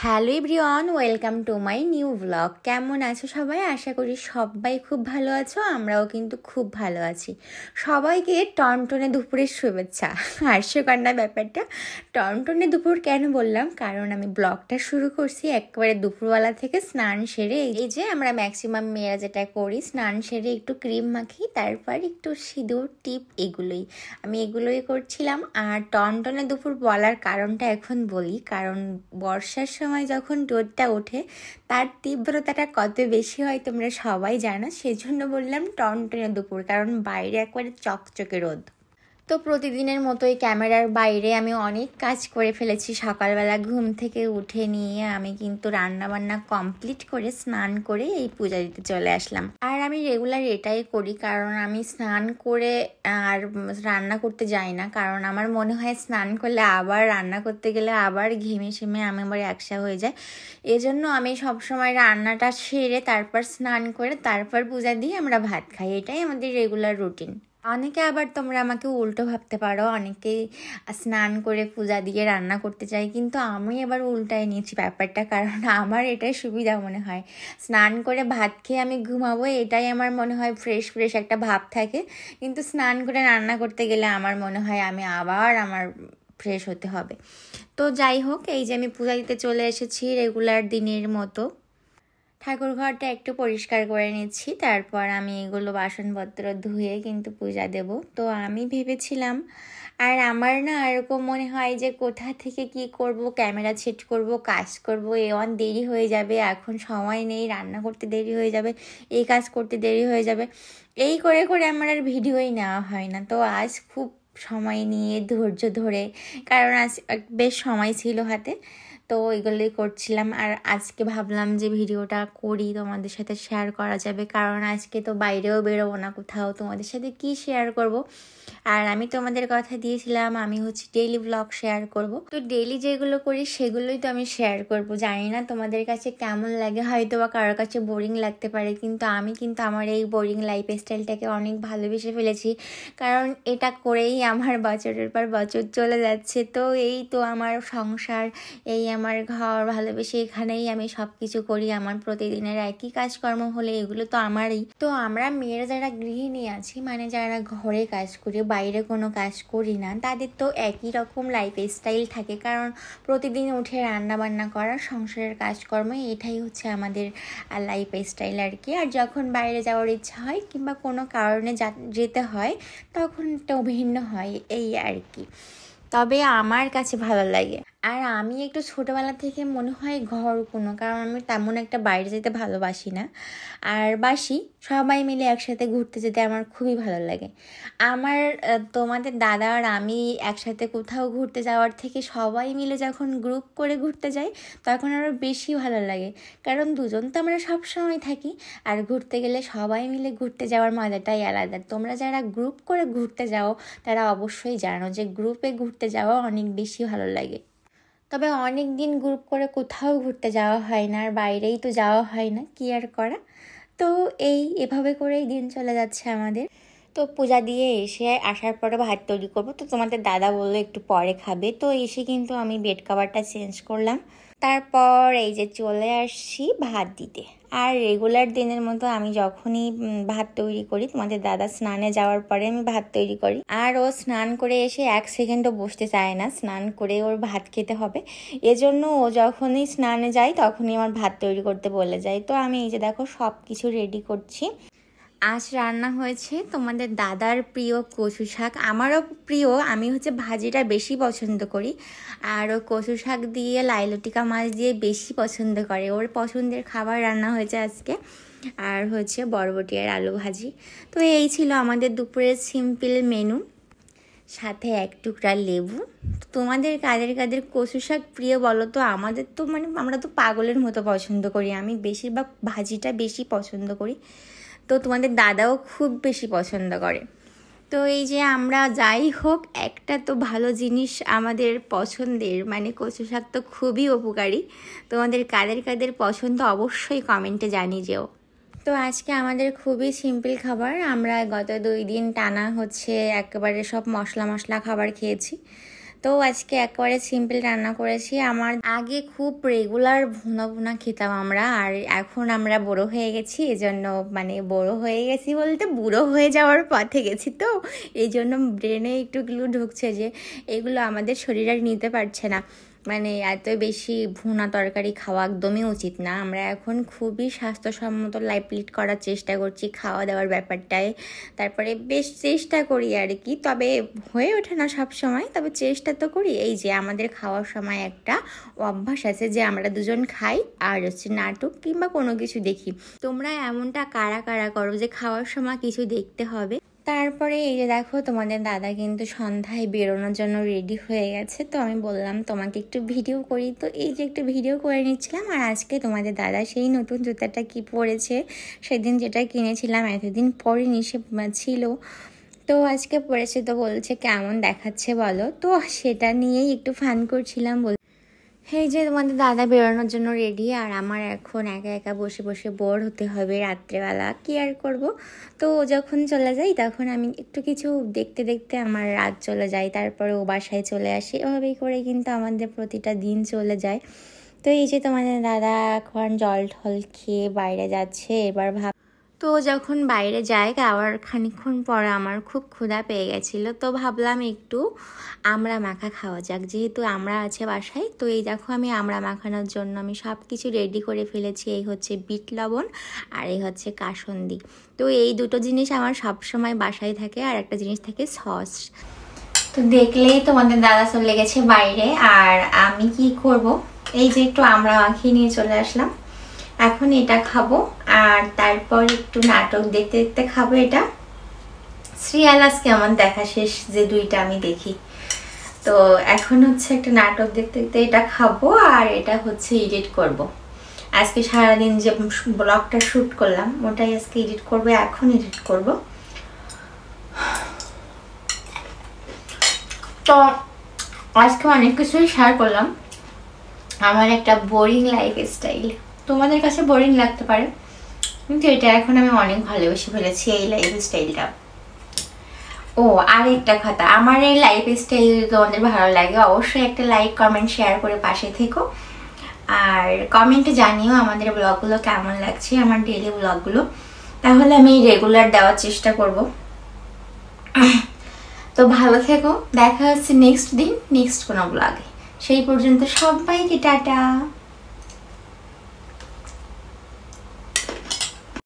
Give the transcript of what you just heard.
Hello everyone, welcome to my new blog. কেমন আছো সবাই? আশা করি সবাই খুব ভালো আছো। আমরাও কিন্তু খুব ভালো আছি। সবাইকে টনটনে দুপুরের শুভেচ্ছা। হাস্যকর না ব্যাপারটা? টনটনে দুপুর কেন বললাম? কারণ আমি ব্লগটা শুরু করছি একেবারে দুপুরবেলা থেকে স্নান সেরে। এই যে আমরা ম্যাক্সিমাম মেয়েরা যেটা করি, স্নান সেরে একটু ক্রিম মাখি, তারপর একটু সিঁদুর টিপ, আমি এগুলোই করছিলাম। আর টনটনে দুপুর বলার কারণটা এখন বলি। কারণ বর্ষার সময় যখন রোদটা ওঠে তার তীব্রতাটা কত বেশি হয় তোমরা সবাই জানো, সেজন্য বললাম টনটনে দুপুর, কারণ বাইরে একবারে চকচকে রোদ। তো প্রতিদিনের মতোই ক্যামেরার বাইরে আমি অনেক কাজ করে ফেলেছি। সকালবেলা ঘুম থেকে উঠে নিয়ে আমি কিন্তু রান্নাবান্না কমপ্লিট করে স্নান করে এই পূজা দিতে চলে আসলাম। আর আমি রেগুলার এটাই করি, কারণ আমি স্নান করে আর রান্না করতে যাই না। কারণ আমার মনে হয় স্নান করলে আবার রান্না করতে গেলে আবার ঘেমে সেমে আমি আবার একসা হয়ে যায়। এজন্য আমি সবসময় রান্নাটা সেরে তারপর স্নান করে তারপর পূজা দিয়ে আমরা ভাত খাই। এটাই আমাদের রেগুলার রুটিন। অনেকে আবার তোমরা আমাকে উল্টো ভাবতে পারো, অনেকেই স্নান করে পূজা দিয়ে রান্না করতে চাই, কিন্তু আমি এবার উল্টায় নিয়েছি ব্যাপারটা। কারণ আমার এটাই সুবিধা মনে হয়, স্নান করে ভাত খেয়ে আমি ঘুমাবো, এটাই আমার মনে হয় ফ্রেশ ফ্রেশ একটা ভাব থাকে। কিন্তু স্নান করে রান্না করতে গেলে আমার মনে হয় আমি আবার আমার ফ্রেশ হতে হবে। তো যাই হোক, এই যে আমি পূজা দিতে চলে এসেছি রেগুলার দিনের মতো। ঠাকুর ঘরটা একটু পরিষ্কার করে নিচ্ছি, তারপর আমি এগুলো বাসনপত্র ধুয়ে কিন্তু পূজা দেব। তো আমি ভেবেছিলাম, আর আমার না এরকম মনে হয় যে কোথা থেকে কি করব, ক্যামেরা সেট করব, কাজ করব, দেরি হয়ে যাবে, এখন সময় নেই, রান্না করতে দেরি হয়ে যাবে, এই কাজ করতে দেরি হয়ে যাবে, এই করে করে আমার আর ভিডিওই নেওয়া হয় না। তো আজ খুব সময় নিয়ে ধৈর্য ধরে, কারণ আজ বেশ সময় ছিল হাতে, তো এগুলোই করছিলাম। আর আজকে ভাবলাম যে ভিডিওটা করি, তোমাদের সাথে শেয়ার করা যাবে, কারণ আজকে তো বাইরেও বেরোবো না কোথাও, তোমাদের সাথে কি শেয়ার করব। আর আমি তোমাদের কথা দিয়েছিলাম আমি ডেইলি ব্লগ শেয়ার করব, তো ডেইলি যেগুলো করি সেগুলোই তো আমি শেয়ার করব। জানি না তোমাদের কাছে কেমন লাগে, হয়তো বা কারোর কাছে বোরিং লাগতে পারে, কিন্তু আমি কিন্তু আমার এই বোরিং লাইফ স্টাইলটাকে অনেক ভালোবেসে ফেলেছি। কারণ এটা করেই আমার বছরের পর বছর চলে যাচ্ছে। তো এই তো আমার সংসার, এই আমার ঘর, ভালোবেসে এখানেই আমি সব কিছু করি। আমার প্রতিদিনের একই কাজকর্ম হলে এগুলো তো আমারই। তো আমরা মেয়েরা যারা গৃহিণী আছি, মানে যারা ঘরে কাজ করি, বাইরে কোনো কাজ করি না, তাদের তো একই রকম লাইফ স্টাইল থাকে। কারণ প্রতিদিন উঠে রান্না বান্না করা, সংসারের কাজকর্ম, এটাই হচ্ছে আমাদের লাইফ স্টাইল আর কি। আর যখন বাইরে যাওয়ার ইচ্ছা হয় কিংবা কোনো কারণে যেতে হয়, তখন তো ভিন্ন হয়, এই আর কি। তবে আমার কাছে ভালো লাগে। আর আমি একটু ছোটোবেলা থেকে মনে হয় ঘর কোনো, কারণ আমি তেমন একটা বাইরে যেতে ভালোবাসি না। আর সবাই মিলে একসাথে ঘুরতে যেতে আমার খুবই ভালো লাগে। আমার তোমাদের দাদা আর আমি একসাথে কোথাও ঘুরতে যাওয়ার থেকে সবাই মিলে যখন গ্রুপ করে ঘুরতে যাই তখন আরও বেশি ভালো লাগে। কারণ দুজন তো আমরা সব সময় থাকি, আর ঘুরতে গেলে সবাই মিলে ঘুরতে যাওয়ার মজাটাই আলাদা। তোমরা যারা গ্রুপ করে ঘুরতে যাও তারা অবশ্যই জানো যে গ্রুপে ঘুরতে যাওয়া অনেক বেশি ভালো লাগে। তবে অনেক দিন গ্রুপ করে কোথাও ঘুরতে যাওয়া হয় না, আর বাইরেই তো যাওয়া হয় না, কি আর করা। তো এভাবে করেই দিন চলে যাচ্ছে আমাদের। তো পূজা দিয়ে এসে আসার পরে ভাত তৈরি করবো, তো তোমাদের দাদা বললো একটু পরে খাবে। তো এসে কিন্তু আমি বেড কভারটা চেঞ্জ করলাম, তারপর এই যে চলে আসছি ভাত দিতে। আর রেগুলার দিনের মতো আমি যখনই ভাত তৈরি করি, তোমাদের দাদা স্নানে যাওয়ার পরে আমি ভাত তৈরি করি। আর ও স্নান করে এসে 1 সেকেন্ডও বসতে চায় না, স্নান করে ওর ভাত খেতে হবে। এজন্য ও যখনই স্নানে যায় তখনই আমার ভাত তৈরি করতে বলে যায়। তো আমি এই যে দেখো সব কিছু রেডি করছি। আজ রান্না হয়েছে তোমাদের দাদার প্রিয় কচু শাক, আমারও প্রিয়। আমি ভাজিটা বেশি পছন্দ করি, আর ও কচু শাক দিয়ে লাইলটিকা মাছ দিয়ে বেশি পছন্দ করে। ওর পছন্দের খাবার রান্না হয়েছে আজকে। আর বরবটি আর আলু ভাজি। তো এই ছিল আমাদের দুপুরের সিম্পল মেনু, সাথে 1 টুকরা লেবু। তোমাদের কাদের কাদের কচু শাক প্রিয় বলো তো? আমাদের তো আমরা তো পাগলের মতো পছন্দ করি। আমি বেশিরভাগ ভাজিটা বেশি পছন্দ করি, তো তোমাদের দাদাও খুব বেশি পছন্দ করে। তো এই যে আমরা যাই হোক, একটা তো ভালো জিনিস আমাদের পছন্দের, কচু শাক তো খুবই উপকারী। তোমাদের কাদের কাদের পছন্দ অবশ্যই কমেন্টে জানিয়ে যেও। তো আজকে আমাদের খুবই সিম্পল খাবার। আমরা গত 2 দিন টানা একেবারে সব মশলা খাবার খেয়েছি। তো তো আজকে একেবারে সিম্পল রান্না করেছি। আমার আগে খুব রেগুলার ভুনা ভুনা খেতাম আমরা, আর এখন আমরা বড় হয়ে গেছি, এজন্য মানে বড় হয়ে গেছি বলতে বুড়ো হয়ে যাওয়ার পথে গেছি, তো এই জন্য ব্রেনে একটু ঢুকছে যে এগুলো আমাদের শরীর আর নিতে পারছে না। মানে এত বেশি ভুনা তরকারি খাওয়া একদমই উচিত না। আমরা এখন খুবই স্বাস্থ্যসম্মত লাইফ লিড করার চেষ্টা করছি খাওয়া দাওয়ার ব্যাপারটায়। তারপরে বেশ চেষ্টা করি আর কি, তবে হয়ে ওঠে না সব সময়, তবে চেষ্টা তো করি। এই যে আমাদের খাওয়ার সময় একটা অভ্যাস আছে যে আমরা দুজন খাই আর হচ্ছে নাটক কিংবা কোনো কিছু দেখি। তোমরা এমনটা কারা কারা করো যে খাওয়ার সময় কিছু দেখতে হবে? তারপরে এই যে দেখো তোমাদের দাদা কিন্তু সন্ধ্যায় বেরোনোর জন্য রেডি হয়ে গেছে, তো আমি বললাম তোমাকে একটু ভিডিও করি, তো এই যে একটু ভিডিও করে নিচ্ছিলাম। আর আজকে তোমাদের দাদা সেই নতুন জুতাটা কি পরেছে, সেদিন যেটা কিনেছিলাম এতদিন পরেনি সে ছিল, তো আজকে পরেছে, তো বলছে কেমন দেখাচ্ছে বলো, তো সেটা নিয়েই একটু ফান করছিলাম। এই যে তোমাদের দাদা বেরোনোর জন্য রেডি, আর আমার এখন একা একা বসে বসে বোর হতে হবে রাত্রেবেলা, কি আর করব। তো যখন চলে যাই তখন আমি একটু কিছু দেখতে দেখতে আমার রাত চলে যায়, তারপরে ও বাসায় চলে আসে, এভাবেই করে কিন্তু আমাদের প্রতিটা দিন চলে যায়। তো এই যে তোমাদের দাদা এখন জল ঠল খেয়ে বাইরে যাচ্ছে। এবার তো যখন বাইরে যাই আবার খানিকক্ষণ পরে আমার খুব ক্ষুধা পেয়ে গেছিলো, তো ভাবলাম একটু আমড়া মাখা খাওয়া যাক, যেহেতু আমড়া আছে বাসায়। তো এই দেখো আমি আমড়া মাখানোর জন্য আমি সব কিছু রেডি করে ফেলেছি। এই হচ্ছে বিট লবণ আর এই হচ্ছে কাসুন্দি। তো এই দুটো জিনিস আমার সব সময় বাসায় থাকে, আর একটা জিনিস থাকে সস। তো দেখলেই তোমাদের দাদা চলে গেছে বাইরে, আর আমি কি করব, এই যে একটু আমড়া মাখিয়ে নিয়ে চলে আসলাম। এখন এটা খাবো, আর তারপর একটু নাটক দেখতে দেখতে খাবো। এটা সিরিয়াল আজকে আমার দেখা শেষ, যে দুইটা আমি দেখি। তো এখন হচ্ছে একটা নাটক দেখতে দেখতে এটা খাবো, আর এটা হচ্ছে এডিট করব। আজকে সারাদিন যে ব্লগটা শ্যুট করলাম ওটাই আজকে এডিট করবো, এখন এডিট করব। তো আজকে অনেক কিছুই শেয়ার করলাম। আমার একটা বোরিং লাইফ স্টাইল, তোমাদের কাছে বোরিং লাগতে পারে, কিন্তু এটা এখন আমি অনেক ভালোবেসে ফেলেছি এই লাইফ স্টাইলটা। ও আর একটা কথা, আমার এই লাইফ স্টাইল যদি তোমাদের ভালো লাগে অবশ্যই একটা লাইক কমেন্ট শেয়ার করে পাশে থেকো, আর কমেন্টে জানিও আমাদের ব্লগগুলো কেমন লাগছে, আমার ডেইলি ব্লগগুলো, তাহলে আমি রেগুলার দেওয়ার চেষ্টা করব। তো ভালো থেকো, দেখা হচ্ছে নেক্সট দিন নেক্সট কোনো ব্লগে। সেই পর্যন্ত সবাইকে টাটা।